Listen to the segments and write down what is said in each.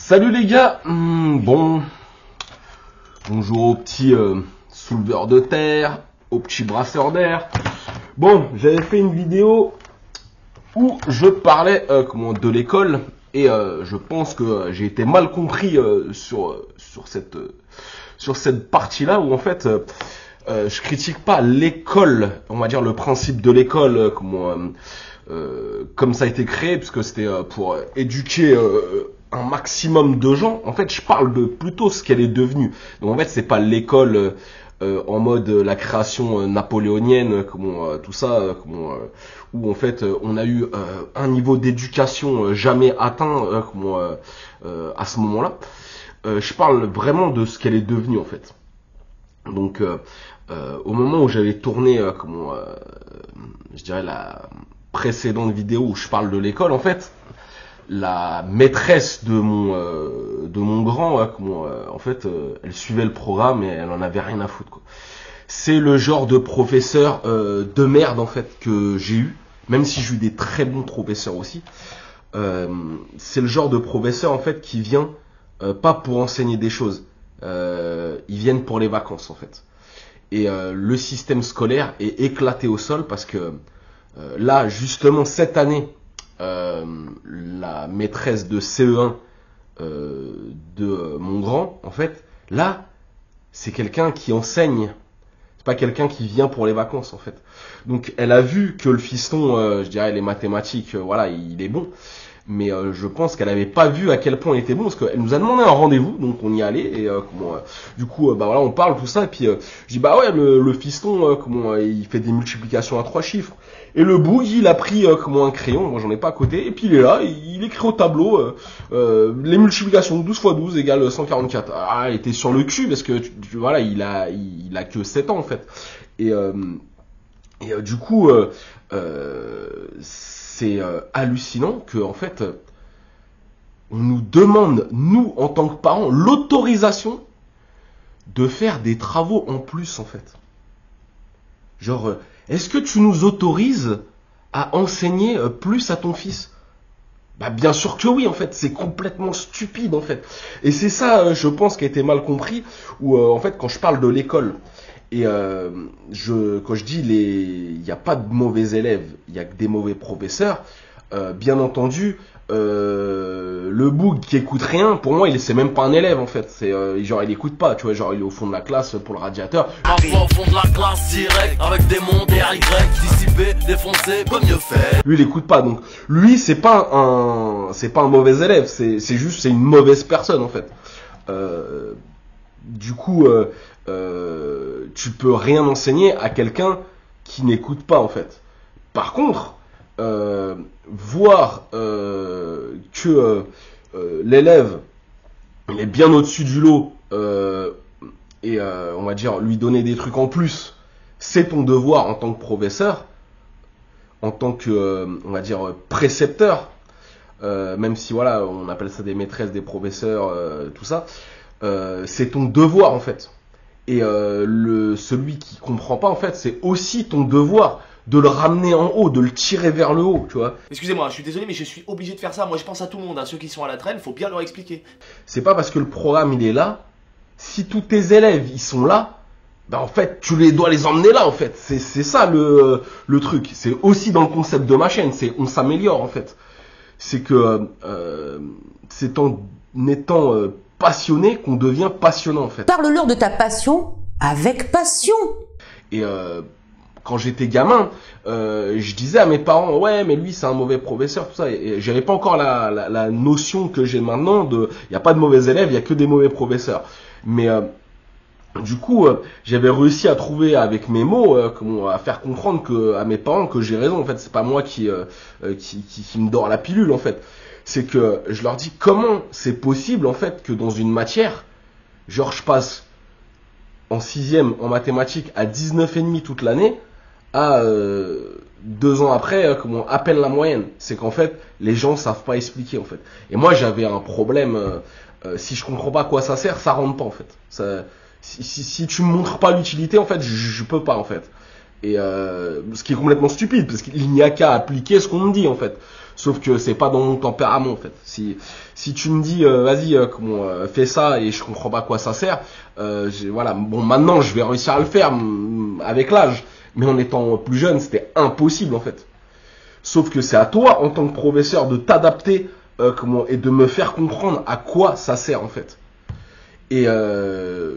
Salut les gars, bonjour aux petits souleveurs de terre, aux petits brasseurs d'air. Bon, j'avais fait une vidéo où je parlais de l'école et je pense que j'ai été mal compris sur cette partie-là où en fait je critique pas l'école, on va dire le principe de l'école comme ça a été créé, puisque c'était pour éduquer un maximum de gens. En fait, je parle de plutôt ce qu'elle est devenue. Donc en fait, c'est pas l'école en mode la création napoléonienne, tout ça, où en fait on a eu un niveau d'éducation jamais atteint à ce moment-là. Je parle vraiment de ce qu'elle est devenue en fait. Donc au moment où j'avais tourné je dirais la précédente vidéo où je parle de l'école, en fait la maîtresse de mon grand, en fait, elle suivait le programme et elle en avait rien à foutre, quoi. C'est le genre de professeur de merde en fait que j'ai eu, même si j'ai eu des très bons professeurs aussi. C'est le genre de professeur en fait qui vient pas pour enseigner des choses, ils viennent pour les vacances en fait. Et le système scolaire est éclaté au sol parce que là justement cette année, la maîtresse de CE1 de mon grand, en fait, là, c'est quelqu'un qui enseigne. C'est pas quelqu'un qui vient pour les vacances, en fait. Donc, elle a vu que le fiston, je dirais, les mathématiques, voilà, il est bon. Mais je pense qu'elle avait pas vu à quel point il était bon, parce qu'elle nous a demandé un rendez-vous, donc on y allait, et du coup, bah voilà, on parle, tout ça, et puis je dis, bah ouais, le fiston, il fait des multiplications à 3 chiffres. Et le boug, il a pris un crayon, moi j'en ai pas à côté, et puis il est là, il écrit au tableau les multiplications, 12 x 12 égale 144. Ah, il était sur le cul, parce que voilà, il a que 7 ans en fait. Et du coup, c'est hallucinant que en fait, on nous demande, nous en tant que parents, l'autorisation de faire des travaux en plus en fait. Genre, est-ce que tu nous autorises à enseigner plus à ton fils? Bah bien sûr que oui en fait, c'est complètement stupide en fait. Et c'est ça, je pense, qui a été mal compris, où en fait quand je parle de l'école, et quand je dis il n'y a pas de mauvais élèves, il y a que des mauvais professeurs, bien entendu, le boug qui écoute rien, pour moi c'est même pas un élève en fait, c'est genre il écoute pas, tu vois, genre il est au fond de la classe pour le radiateur. Parfois au fond de la classe direct, avec des mondes et Y, dissipé, défoncé, peut mieux faire. Lui il écoute pas, donc lui c'est pas un mauvais élève, c'est une mauvaise personne en fait. Du coup tu peux rien enseigner à quelqu'un qui n'écoute pas en fait. Par contre, voir que l'élève il est bien au-dessus du lot et on va dire lui donner des trucs en plus, c'est ton devoir en tant que professeur, en tant que on va dire précepteur, même si voilà on appelle ça des maîtresses, des professeurs, tout ça, c'est ton devoir en fait. Et celui qui comprend pas en fait, c'est aussi ton devoir de le ramener en haut, de le tirer vers le haut, tu vois. Excusez-moi, je suis désolé, mais je suis obligé de faire ça. Moi, je pense à tout le monde, hein. Ceux qui sont à la traîne, faut bien leur expliquer. C'est pas parce que le programme il est là, si tous tes élèves ils sont là, bah en fait tu dois les emmener là en fait. C'est ça le truc. C'est aussi dans le concept de ma chaîne, c'est on s'améliore en fait. C'est que c'est en étant passionné qu'on devient passionnant en fait. Parle-leur de ta passion avec passion. Et quand j'étais gamin, je disais à mes parents, ouais, mais lui c'est un mauvais professeur, tout ça. Et j'avais pas encore la notion que j'ai maintenant de, il y a pas de mauvais élèves, il y a que des mauvais professeurs. Mais du coup, j'avais réussi à trouver avec mes mots, à faire comprendre à mes parents que j'ai raison. En fait, c'est pas moi qui me dort la pilule. En fait, c'est que je leur dis comment c'est possible en fait que dans une matière, genre je passe en 6e en mathématiques à 19,5 toute l'année, à 2 ans après, à peine la moyenne. C'est qu'en fait, les gens savent pas expliquer en fait. Et moi, j'avais un problème. Si je comprends pas à quoi ça sert, ça rentre pas en fait. Si tu me montres pas l'utilité, en fait, je peux pas en fait. Et ce qui est complètement stupide, parce qu'il n'y a qu'à appliquer ce qu'on me dit en fait. Sauf que c'est pas dans mon tempérament en fait. Si tu me dis vas-y fais ça et je comprends pas à quoi ça sert, voilà. Bon, maintenant je vais réussir à le faire avec l'âge, mais en étant plus jeune c'était impossible en fait. Sauf que c'est à toi en tant que professeur de t'adapter et de me faire comprendre à quoi ça sert en fait. Et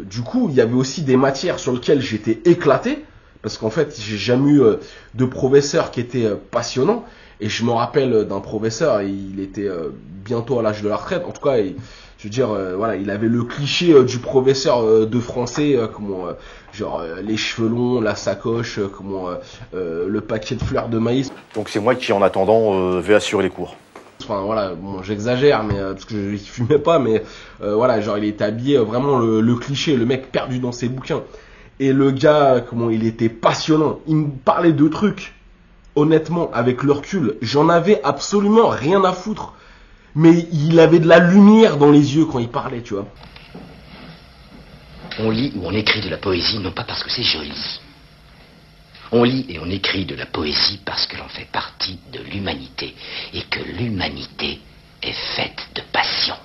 du coup, il y avait aussi des matières sur lesquelles j'étais éclaté, parce qu'en fait, j'ai jamais eu de professeur qui était passionnant. Et je me rappelle d'un professeur, il était bientôt à l'âge de la retraite. En tout cas, je veux dire, voilà, il avait le cliché du professeur de français, genre les cheveux longs, la sacoche, le paquet de fleurs de maïs. Donc c'est moi qui, en attendant, vais assurer les cours. Enfin voilà, bon j'exagère, mais parce que je fumais pas, mais voilà, genre il était habillé vraiment le cliché, le mec perdu dans ses bouquins. Et le gars, il était passionnant. Il me parlait de trucs, honnêtement, avec le recul, j'en avais absolument rien à foutre. Mais il avait de la lumière dans les yeux quand il parlait, tu vois. On lit ou on écrit de la poésie, non pas parce que c'est joli. On lit et on écrit de la poésie parce que l'on fait partie de l'humanité et que l'humanité est faite de passion.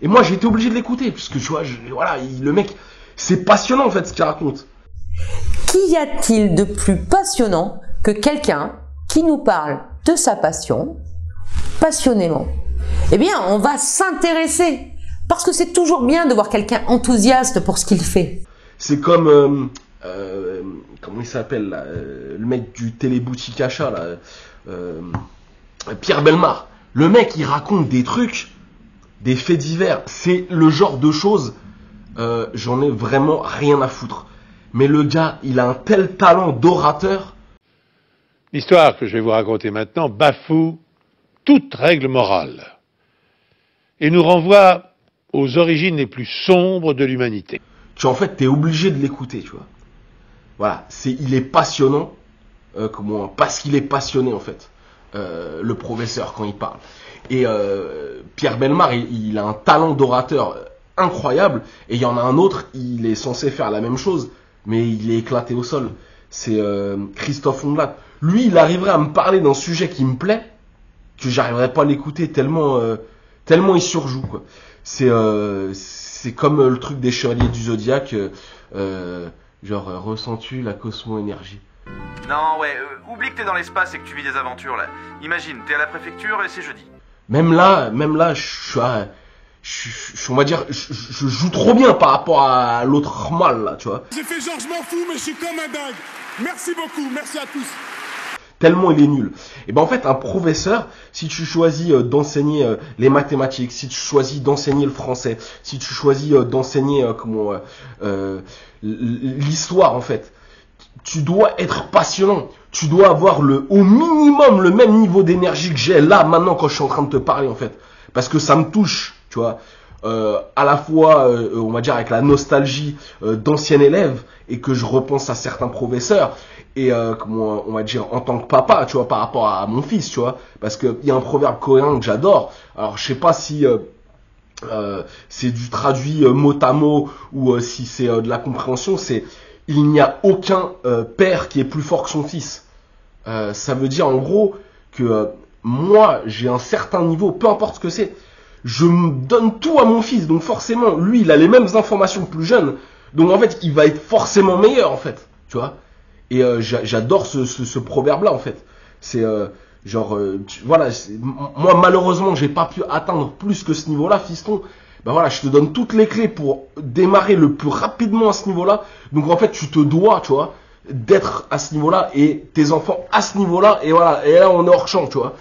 Et moi, j'ai été obligé de l'écouter puisque tu vois, voilà, le mec, c'est passionnant en fait ce qu'il raconte. Qu'y a-t-il de plus passionnant que quelqu'un qui nous parle de sa passion passionnément? Eh bien, on va s'intéresser parce que c'est toujours bien de voir quelqu'un enthousiaste pour ce qu'il fait. C'est comme comment il s'appelle là, le mec du téléboutique achat là, Pierre Bellemare. Le mec il raconte des trucs, des faits divers. C'est le genre de choses, j'en ai vraiment rien à foutre. Mais le gars, il a un tel talent d'orateur. L'histoire que je vais vous raconter maintenant bafoue toute règle morale et nous renvoie aux origines les plus sombres de l'humanité. En fait, t'es obligé de l'écouter, tu vois. Voilà, il est passionnant, parce qu'il est passionné en fait, le professeur quand il parle. Et Pierre Bellemare, il a un talent d'orateur incroyable. Et il y en a un autre, il est censé faire la même chose, mais il est éclaté au sol. C'est Christophe Ondelat. Lui, il arriverait à me parler d'un sujet qui me plaît, que j'arriverais pas à l'écouter tellement il surjoue quoi. C'est comme le truc des chevaliers du Zodiaque. Genre, ressens-tu la cosmo-énergie? Non, ouais, oublie que t'es dans l'espace et que tu vis des aventures, là. Imagine, t'es à la préfecture et c'est jeudi. Même là, on va dire, je joue trop bien par rapport à l'autre mal, là, tu vois. J'ai fait genre, je m'en fous, mais je suis comme un dingue. Merci beaucoup, merci à tous. Tellement il est nul. Et ben en fait, un professeur, si tu choisis d'enseigner les mathématiques, si tu choisis d'enseigner le français, si tu choisis d'enseigner l'histoire en fait, tu dois être passionnant. Tu dois avoir au minimum le même niveau d'énergie que j'ai là maintenant quand je suis en train de te parler en fait, parce que ça me touche, tu vois. À la fois, on va dire avec la nostalgie d'ancien élève et que je repense à certains professeurs. Et on va dire en tant que papa, tu vois, par rapport à mon fils, tu vois, parce que il y a un proverbe coréen que j'adore. Alors je sais pas si c'est du traduit mot à mot ou si c'est de la compréhension. C'est il n'y a aucun père qui est plus fort que son fils. Ça veut dire en gros que moi j'ai un certain niveau, peu importe ce que c'est, je me donne tout à mon fils. Donc forcément, lui il a les mêmes informations que plus jeune. Donc en fait, il va être forcément meilleur en fait, tu vois. Et j'adore ce proverbe-là en fait. C'est voilà. Moi malheureusement j'ai pas pu atteindre plus que ce niveau-là, fiston. Ben voilà, je te donne toutes les clés pour démarrer le plus rapidement à ce niveau-là. Donc en fait tu te dois, tu vois, d'être à ce niveau-là et tes enfants à ce niveau-là, et voilà, et là on est hors champ, tu vois.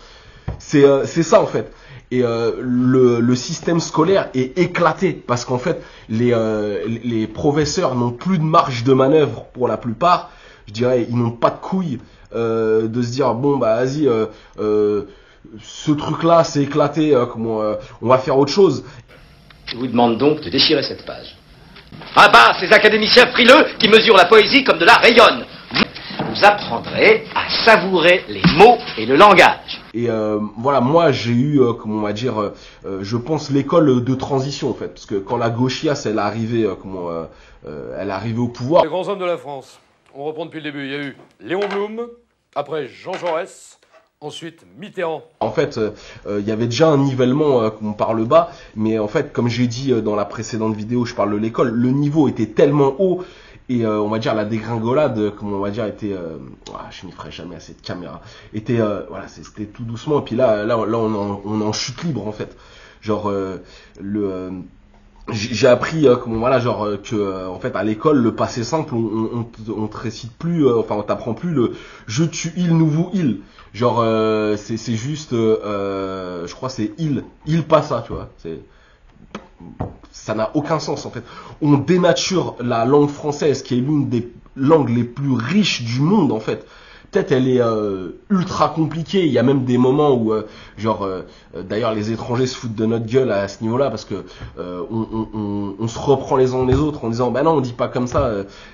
C'est ça en fait. Et le système scolaire est éclaté parce qu'en fait les professeurs n'ont plus de marge de manœuvre pour la plupart. Je dirais, ils n'ont pas de couilles de se dire bon bah vas-y, ce truc-là c'est éclaté, on va faire autre chose. Je vous demande donc de déchirer cette page. À bas ces académiciens frileux qui mesurent la poésie comme de la rayonne. Vous apprendrez à savourer les mots et le langage. Et voilà, moi j'ai eu, comment on va dire, je pense l'école de transition en fait, parce que quand la gauchiasse elle est arrivée, elle est arrivée au pouvoir. Les grands hommes de la France. On reprend depuis le début. Il y a eu Léon Blum, après Jean Jaurès, ensuite Mitterrand. En fait, il y avait déjà un nivellement par le bas, mais en fait, comme j'ai dit dans la précédente vidéo, je parle de l'école, le niveau était tellement haut. Et on va dire la dégringolade, on va dire, était, je n'y ferai jamais assez de caméra, était, voilà, c'était tout doucement. Et puis là, on est en chute libre en fait. Genre j'ai appris que en fait à l'école le passé simple on te récite plus, on t'apprend plus le je tue il, nous vous il. Genre c'est juste, je crois c'est il pas ça, tu vois. Ça n'a aucun sens en fait. On dénature la langue française qui est l'une des langues les plus riches du monde en fait. Peut-être elle est ultra compliquée. Il y a même des moments où d'ailleurs les étrangers se foutent de notre gueule à ce niveau-là parce que on se reprend les uns les autres en disant bah non on dit pas comme ça.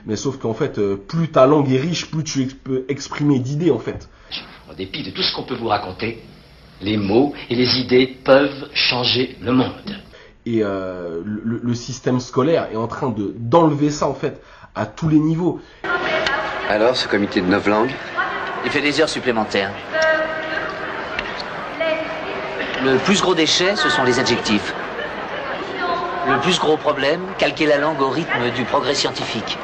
Mais sauf qu'en fait plus ta langue est riche, plus tu peux exprimer d'idées en fait. En dépit de tout ce qu'on peut vous raconter, les mots et les idées peuvent changer le monde. Et le système scolaire est en train d'enlever ça en fait à tous les niveaux. Alors ce comité de 9 langues? Il fait des heures supplémentaires. Le plus gros déchet, ce sont les adjectifs. Le plus gros problème, calquer la langue au rythme du progrès scientifique.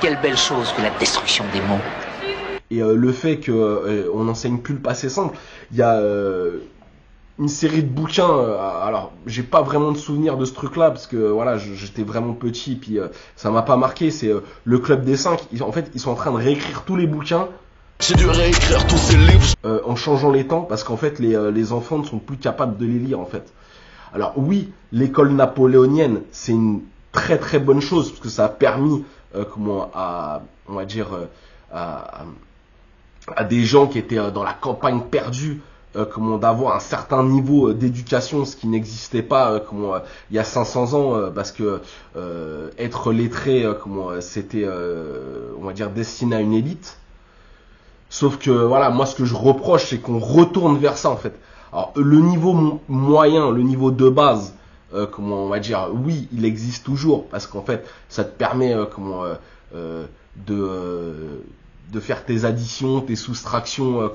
Quelle belle chose que la destruction des mots. Et le fait que on n'enseigne plus le passé simple, il y a une série de bouquins, alors j'ai pas vraiment de souvenir de ce truc-là parce que voilà, j'étais vraiment petit puis ça m'a pas marqué. C'est le Club des 5. En fait, ils sont en train de réécrire tous les bouquins. C'est de réécrire tous ces livres. En changeant les temps parce qu'en fait les enfants ne sont plus capables de les lire en fait. Alors oui, l'école napoléonienne c'est une très très bonne chose parce que ça a permis on va dire à des gens qui étaient dans la campagne perdue, d'avoir un certain niveau d'éducation, ce qui n'existait pas il y a 500 ans, parce que être lettré, c'était, on va dire, destiné à une élite. Sauf que voilà, moi ce que je reproche, c'est qu'on retourne vers ça en fait. Alors le niveau moyen, le niveau de base, on va dire, oui, il existe toujours, parce qu'en fait, ça te permet, de faire tes additions, tes soustractions,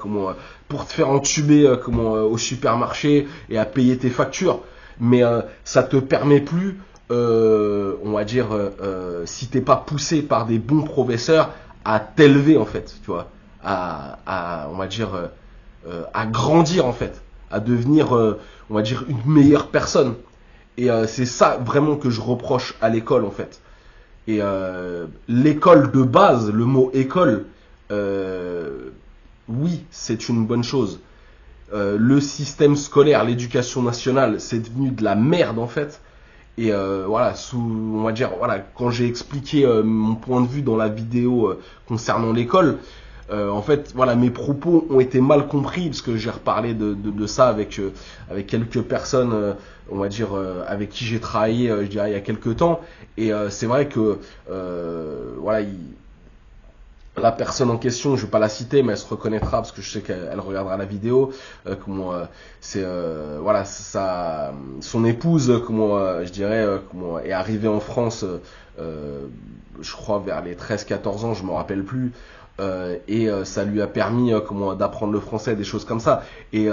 pour te faire entuber, au supermarché et à payer tes factures. Mais ça te permet plus, on va dire, si t'es pas poussé par des bons professeurs, à t'élever en fait, tu vois, on va dire, à grandir en fait, à devenir, on va dire, une meilleure personne. Et c'est ça vraiment que je reproche à l'école en fait. Et l'école de base, le mot école, oui, c'est une bonne chose. Le système scolaire, l'éducation nationale, c'est devenu de la merde en fait. Et voilà, on va dire, voilà, quand j'ai expliqué mon point de vue dans la vidéo concernant l'école, en fait, voilà, mes propos ont été mal compris parce que j'ai reparlé de ça avec quelques personnes, on va dire, avec qui j'ai travaillé, je dirais, il y a quelques temps. Et c'est vrai que, voilà, la personne en question, je vais pas la citer, mais elle se reconnaîtra parce que je sais qu'elle regardera la vidéo. Voilà, son épouse, je dirais, est arrivée en France, je crois vers les 13-14 ans, je m'en rappelle plus. Et ça lui a permis d'apprendre le français, des choses comme ça. Et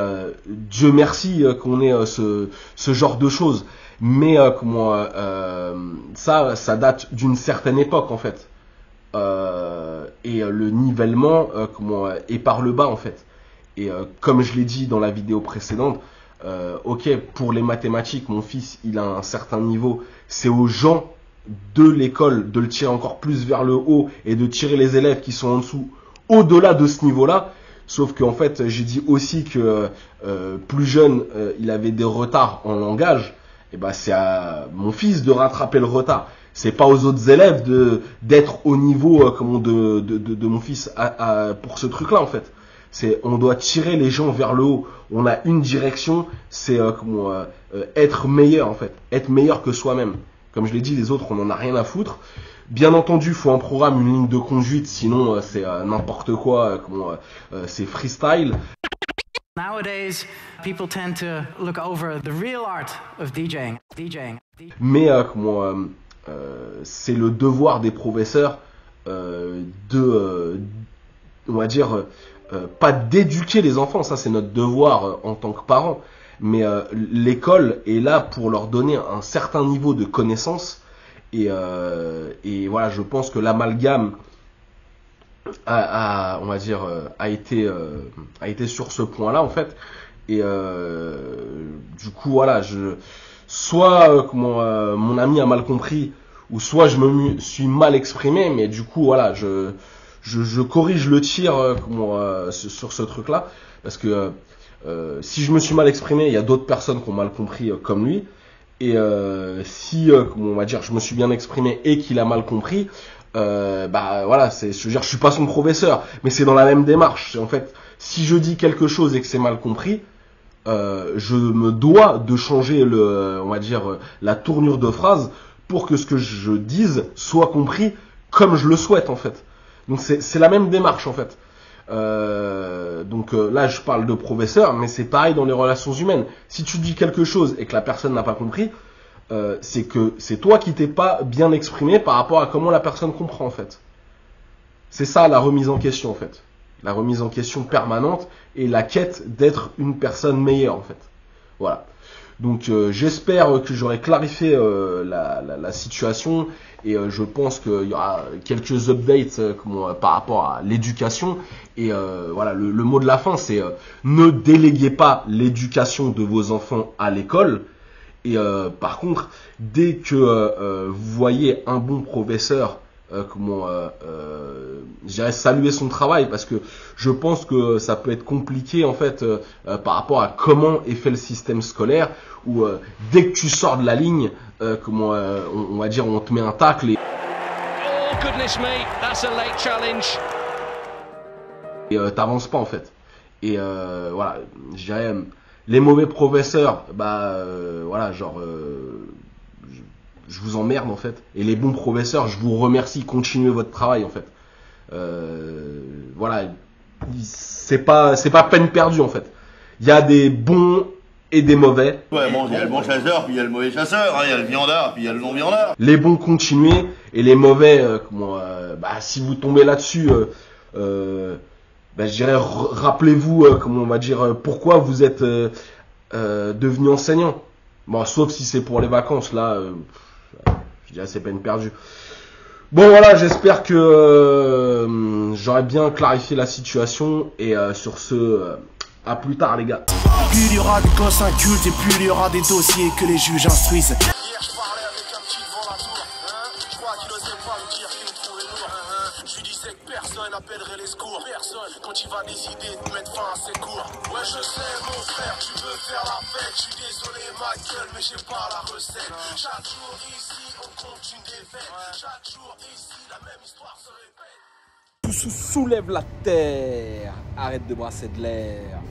Dieu merci qu'on ait ce genre de choses. Mais ça date d'une certaine époque en fait. Et le nivellement est par le bas en fait. Et comme je l'ai dit dans la vidéo précédente, ok, pour les mathématiques, mon fils, il a un certain niveau. C'est aux gens de l'école de le tirer encore plus vers le haut et de tirer les élèves qui sont en dessous au-delà de ce niveau-là. Sauf qu'en fait, j'ai dit aussi que plus jeune, il avait des retards en langage. Et ben, c'est à mon fils de rattraper le retard. C'est pas aux autres élèves d'être au niveau de mon fils pour ce truc-là, en fait. On doit tirer les gens vers le haut. On a une direction, c'est être meilleur, en fait. Être meilleur que soi-même. Comme je l'ai dit, les autres, on en a rien à foutre. Bien entendu, il faut un programme, une ligne de conduite, sinon c'est n'importe quoi, c'est freestyle. Nowadays, people tend to look over the real art of DJing. Mais c'est le devoir des professeurs on va dire, pas d'éduquer les enfants, ça c'est notre devoir en tant que parents, mais l'école est là pour leur donner un certain niveau de connaissance. Et voilà, je pense que l'amalgame on va dire, a été sur ce point-là, en fait. Et du coup, voilà, soit mon ami a mal compris, ou soit je me suis mal exprimé, mais du coup, voilà, je corrige le tir sur ce truc-là, parce que si je me suis mal exprimé, il y a d'autres personnes qui ont mal compris comme lui. Et si on va dire je me suis bien exprimé et qu'il a mal compris, voilà, je veux dire, je suis pas son professeur, mais c'est dans la même démarche. En fait, si je dis quelque chose et que c'est mal compris, je me dois de changer on va dire, la tournure de phrase pour que ce que je dise soit compris comme je le souhaite, en fait. Donc c'est la même démarche, en fait. Donc là je parle de professeur, mais c'est pareil dans les relations humaines. Si tu dis quelque chose et que la personne n'a pas compris, c'est que c'est toi qui t'es pas bien exprimé par rapport à comment la personne comprend, en fait. C'est ça la remise en question, en fait. La remise en question permanente et la quête d'être une personne meilleure, en fait. Voilà. Donc j'espère que j'aurai clarifié la situation, et je pense qu'il y aura quelques updates par rapport à l'éducation. Et voilà, le mot de la fin, c'est ne déléguez pas l'éducation de vos enfants à l'école. Et par contre, dès que vous voyez un bon professeur, je dirais saluer son travail, parce que je pense que ça peut être compliqué, en fait, par rapport à comment est fait le système scolaire, où dès que tu sors de la ligne, on va dire, on te met un tacle et t'avances pas, en fait. Et voilà, je dirais les mauvais professeurs, voilà, genre je vous emmerde, en fait. Et les bons professeurs, je vous remercie, continuez votre travail, en fait. Voilà, c'est pas peine perdue, en fait. Il y a des bons et des mauvais. Ouais, bon, il y a le bon chasseur, puis il y a le mauvais chasseur, hein, il y a le viandard, puis il y a le non-viandard. Les bons continuez, et les mauvais, si vous tombez là-dessus, je dirais, rappelez-vous, on va dire, pourquoi vous êtes devenu enseignant. Bon, sauf si c'est pour les vacances, là, je dirais c'est peine perdue. Bon, voilà, j'espère que j'aurais bien clarifié la situation, et sur ce, à plus tard, les gars. Plus il y aura des gosses incultes et plus il y aura des dossiers que les juges instruisent. Appellerait les secours, personne, quand il va décider de mettre fin à ses cours. Ouais, je sais, mon frère, tu veux faire la fête. Je suis désolé, ma gueule, mais j'ai pas la recette. Chaque jour ici, on compte une défaite. Chaque jour ici, la même histoire se répète. Soulève la terre, arrête de brasser de l'air.